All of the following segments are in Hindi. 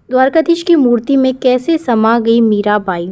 द्वारकाधीश की मूर्ति में कैसे समा गई मीराबाई।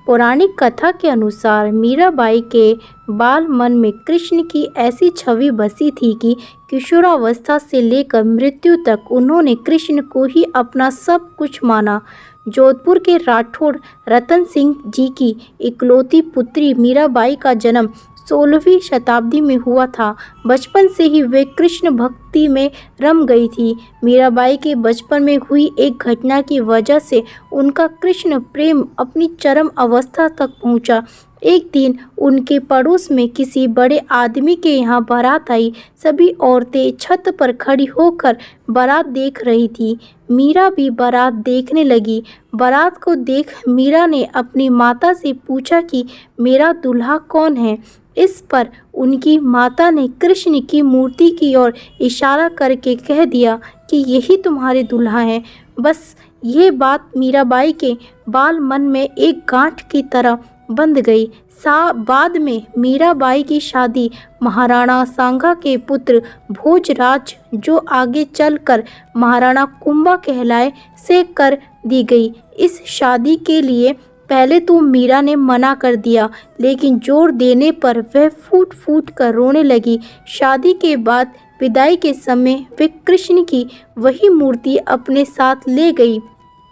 पौराणिक कथा के अनुसार मीराबाई के बाल मन में कृष्ण की ऐसी छवि बसी थी कि किशोरावस्था से लेकर मृत्यु तक उन्होंने कृष्ण को ही अपना सब कुछ माना। जोधपुर के राठौड़ रतन सिंह जी की इकलौती पुत्री मीराबाई का जन्म 16वीं शताब्दी में हुआ था। बचपन से ही वे कृष्ण भक्ति में रम गई थी। मीराबाई के बचपन में हुई एक घटना की वजह से उनका कृष्ण प्रेम अपनी चरम अवस्था तक पहुंचा। एक दिन उनके पड़ोस में किसी बड़े आदमी के यहाँ बारात आई। सभी औरतें छत पर खड़ी होकर बारात देख रही थी। मीरा भी बारात देखने लगी। बारात को देख मीरा ने अपनी माता से पूछा कि मेरा दूल्हा कौन है। इस पर उनकी माता ने कृष्ण की मूर्ति की ओर इशारा करके कह दिया कि यही तुम्हारे दूल्हा है। बस ये बात मीराबाई के बाल मन में एक गांठ की तरह बंध गई। बाद में मीराबाई की शादी महाराणा सांगा के पुत्र भोजराज, जो आगे चलकर महाराणा कुंभा कहलाए, से कर दी गई। इस शादी के लिए पहले तो मीरा ने मना कर दिया, लेकिन जोर देने पर वह फूट फूट कर रोने लगी। शादी के बाद विदाई के समय वे कृष्ण की वही मूर्ति अपने साथ ले गई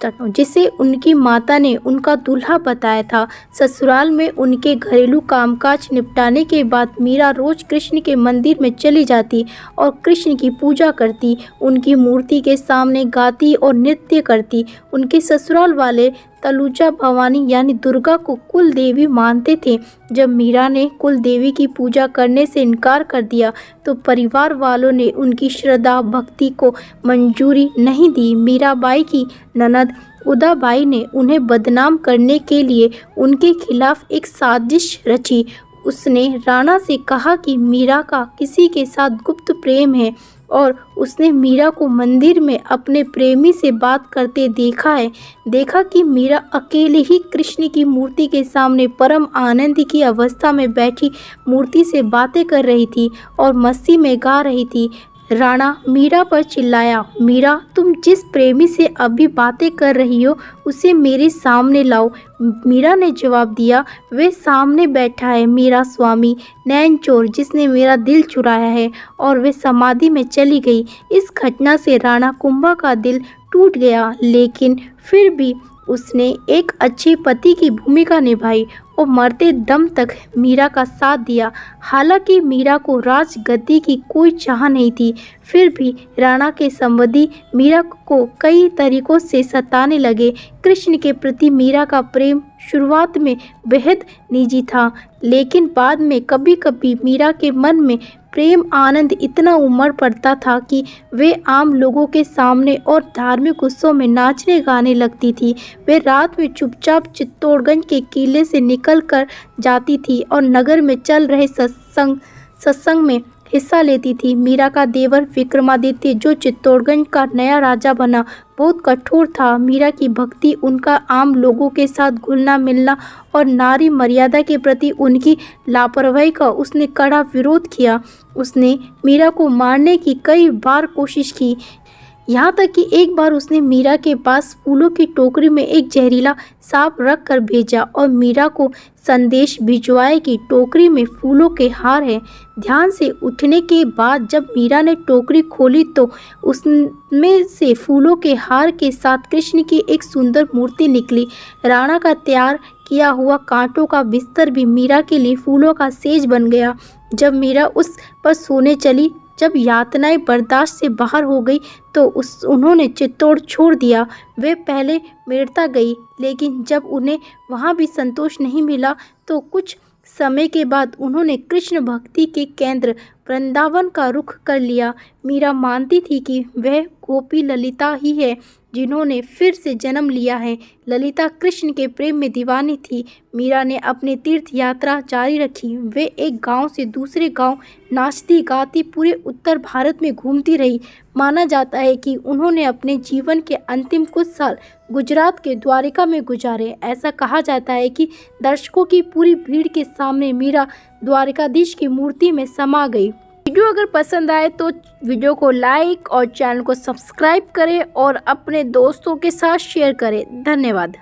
जिसे उनकी माता ने उनका दूल्हा बताया था। ससुराल में उनके घरेलू कामकाज निपटाने के बाद मीरा रोज कृष्ण के मंदिर में चली जाती और कृष्ण की पूजा करती, उनकी मूर्ति के सामने गाती और नृत्य करती। उनके ससुराल वाले तलुजा भवानी यानी दुर्गा को कुल देवी मानते थे। जब मीरा ने कुल देवी की पूजा करने से इनकार कर दिया तो परिवार वालों ने उनकी श्रद्धा भक्ति को मंजूरी नहीं दी। मीराबाई की ननद उदाबाई ने उन्हें बदनाम करने के लिए उनके खिलाफ एक साजिश रची। उसने राणा से कहा कि मीरा का किसी के साथ गुप्त प्रेम है और उसने मीरा को मंदिर में अपने प्रेमी से बात करते देखा कि मीरा अकेले ही कृष्ण की मूर्ति के सामने परम आनंद की अवस्था में बैठी मूर्ति से बातें कर रही थी और मस्ती में गा रही थी। राणा मीरा पर चिल्लाया, मीरा, तुम जिस प्रेमी से अभी बातें कर रही हो उसे मेरे सामने लाओ। मीरा ने जवाब दिया, वे सामने बैठा है मेरा स्वामी नैन चोर, जिसने मेरा दिल चुराया है, और वे समाधि में चली गई। इस घटना से राणा कुंभा का दिल टूट गया, लेकिन फिर भी उसने एक अच्छे पति की भूमिका निभाई और मरते दम तक मीरा का साथ दिया। हालांकि मीरा को राजगद्दी की कोई चाह नहीं थी, फिर भी राणा के संबंधी मीरा को कई तरीकों से सताने लगे। कृष्ण के प्रति मीरा का प्रेम शुरुआत में बेहद निजी था, लेकिन बाद में कभी कभी मीरा के मन में प्रेम आनंद इतना उमड़ पड़ता था कि वे आम लोगों के सामने और धार्मिक उत्सव में नाचने गाने लगती थी। वे रात में चुपचाप चित्तौड़गंज के किले से निकल कर जाती थी और नगर में चल रहे सत्संग में हिस्सा लेती थी। मीरा का देवर विक्रमादित्य, जो चित्तौड़गंज का नया राजा बना, बहुत कठोर था। मीरा की भक्ति, उनका आम लोगों के साथ घुलना मिलना और नारी मर्यादा के प्रति उनकी लापरवाही का उसने कड़ा विरोध किया। उसने मीरा को मारने की कई बार कोशिश की, यहाँ तक कि एक बार उसने मीरा के पास फूलों की टोकरी में एक जहरीला सांप रख कर भेजा और मीरा को संदेश भिजवाया कि टोकरी में फूलों के हार हैं। ध्यान से उठने के बाद जब मीरा ने टोकरी खोली तो उसमें से फूलों के हार के साथ कृष्ण की एक सुंदर मूर्ति निकली। राणा का तैयार किया हुआ कांटों का बिस्तर भी मीरा के लिए फूलों का सेज बन गया। जब मीरा उस पर सोने चली, जब यातनाएं बर्दाश्त से बाहर हो गई तो उन्होंने चित्तौड़ छोड़ दिया। वे पहले मेड़ता गई, लेकिन जब उन्हें वहाँ भी संतोष नहीं मिला तो कुछ समय के बाद उन्होंने कृष्ण भक्ति के केंद्र वृंदावन का रुख कर लिया। मीरा मानती थी कि वह गोपी ललिता ही है जिन्होंने फिर से जन्म लिया है। ललिता कृष्ण के प्रेम में दीवानी थी। मीरा ने अपनी तीर्थ यात्रा जारी रखी। वे एक गांव से दूसरे गांव नाचती गाती पूरे उत्तर भारत में घूमती रही। माना जाता है कि उन्होंने अपने जीवन के अंतिम कुछ साल गुजरात के द्वारिका में गुजारे। ऐसा कहा जाता है कि दर्शकों की पूरी भीड़ के सामने मीरा द्वारिकाधीश की मूर्ति में समा गई। वीडियो अगर पसंद आए तो वीडियो को लाइक और चैनल को सब्सक्राइब करें और अपने दोस्तों के साथ शेयर करें। धन्यवाद।